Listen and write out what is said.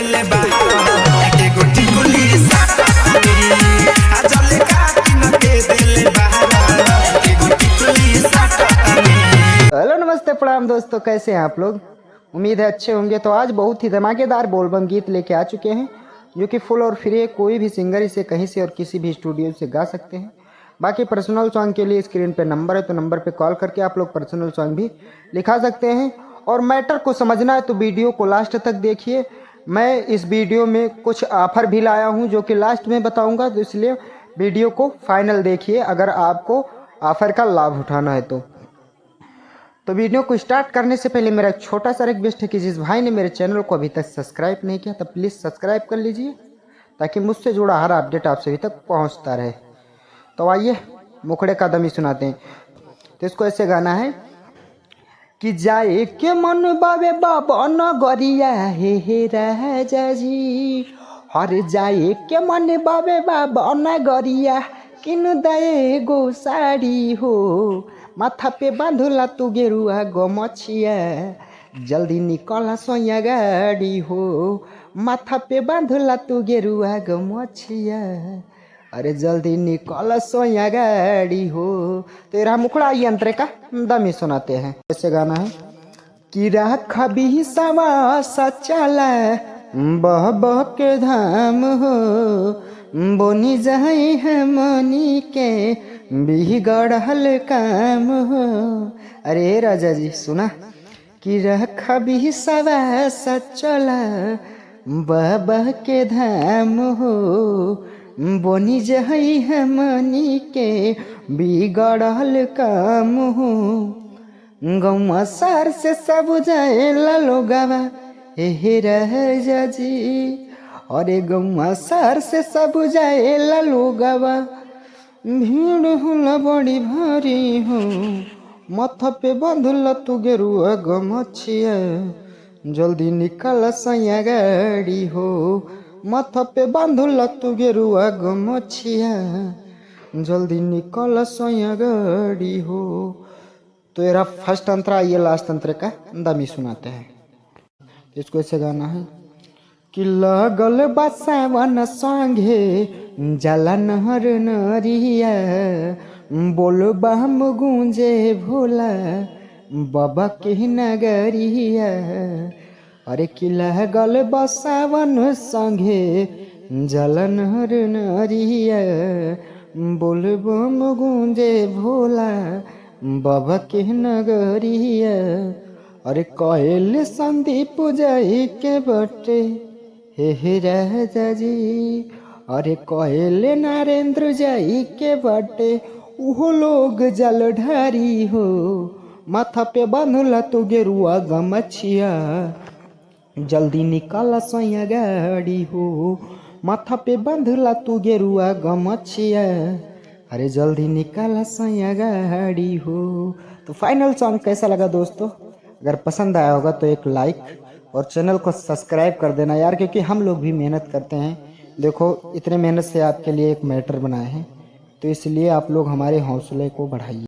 देले बाहर एके गोटी गुली साटनी आ जले का किन के देले बाहर एके गोटी गुली साटनी। हेलो नमस्ते प्रणाम दोस्तों, कैसे हैं आप लोग? उम्मीद है अच्छे होंगे। तो आज बहुत ही धमाकेदार बोलबम गीत लेके आ चुके हैं जो कि फुल और फ्री है। कोई भी सिंगर इसे कहीं से और किसी भी स्टूडियो से गा सकते हैं। बाकी पर्सनल सॉन्ग के लिए स्क्रीन पे नंबर है, तो नंबर पे कॉल करके आप लोग पर्सनल सॉन्ग भी लिखा सकते हैं। और मैटर को समझना है तो वीडियो को लास्ट तक देखिए। मैं इस वीडियो में कुछ ऑफ़र भी लाया हूँ जो कि लास्ट में बताऊँगा, तो इसलिए वीडियो को फाइनल देखिए अगर आपको ऑफ़र का लाभ उठाना है तो वीडियो को स्टार्ट करने से पहले मेरा एक छोटा सा रिक्वेस्ट है कि जिस भाई ने मेरे चैनल को अभी तक सब्सक्राइब नहीं किया तो प्लीज़ सब्सक्राइब कर लीजिए ताकि मुझसे जुड़ा हर अपडेट आप सभी तक पहुंचता रहे। तो आइए मुखड़े का दमी सुनाते हैं। तो इसको ऐसे गाना है कि जाए के मन बाबे बाबा नगरिया हे राजा जी, हर जाए के मन बाबे बाबा नगरिया किन दए गो साड़ी हो, माथा पे बांधला तू गेरुआ गमछिया जल्दी निकला सोया गाड़ी हो, माथा पे बांधला तू गेरुआ गमछिया अरे जल्दी निकल सोया गाड़ी हो। तेरा मुखड़ा यंत्र का दमी सुनाते हैं। ऐसे गाना है कि राखा भी सवा सचला बह बह के धाम हो, बोनी जाए है मनी के बिगड़ल काम हो। अरे राजा जी सुना कि राखा भी सवा सचला बह बह के धाम हो, बोनी जाई है मनी के बिगड़ल काम हो। गौवा सार से सब जाए लोगावा हे राजा जी, अरे गौवा सार से सब जाए लोगावा भीड़ होला बड़ी भारी हो, माथा पे बांधला तू गेरुआ गमछिया जल्दी निकल सैया गाड़ी हो, माथा पे बांधला तू गेरुआ गमछिया जल्दी निकल सैया गाड़ी हो। तो ये फर्स्ट अंतरा, ये लास्ट अंतरे का दमी सुनाते हैं। इसको ऐसे गाना है कि लगल बसावन संगे जला नहर नरिया, बोल बम गूंजे भोला बाबा के नगरिया। अरे कि लगल बसावन संगे जला नहर नरिया, बोल बम गूंजे भोला बाबा के नगरिया। अरे कहले संदीप जाई के बटे हे राजा जी, अरे कहले नरेंद्र जाई के बटे उहो लोग जल ढारी हो, माथा पे बांधला तू गेरुआ गमछिया जल्दी निकाला सोया गाड़ी हो, माथा पे बांधला तू गेरुआ गमछिया अरे जल्दी निकाला सोया गाड़ी हो। तो फाइनल सॉन्ग कैसा लगा दोस्तों? अगर पसंद आया होगा तो एक लाइक और चैनल को सब्सक्राइब कर देना यार, क्योंकि हम लोग भी मेहनत करते हैं। देखो इतने मेहनत से आपके लिए एक मैटर बनाए हैं, तो इसलिए आप लोग हमारे हौसले को बढ़ाइए।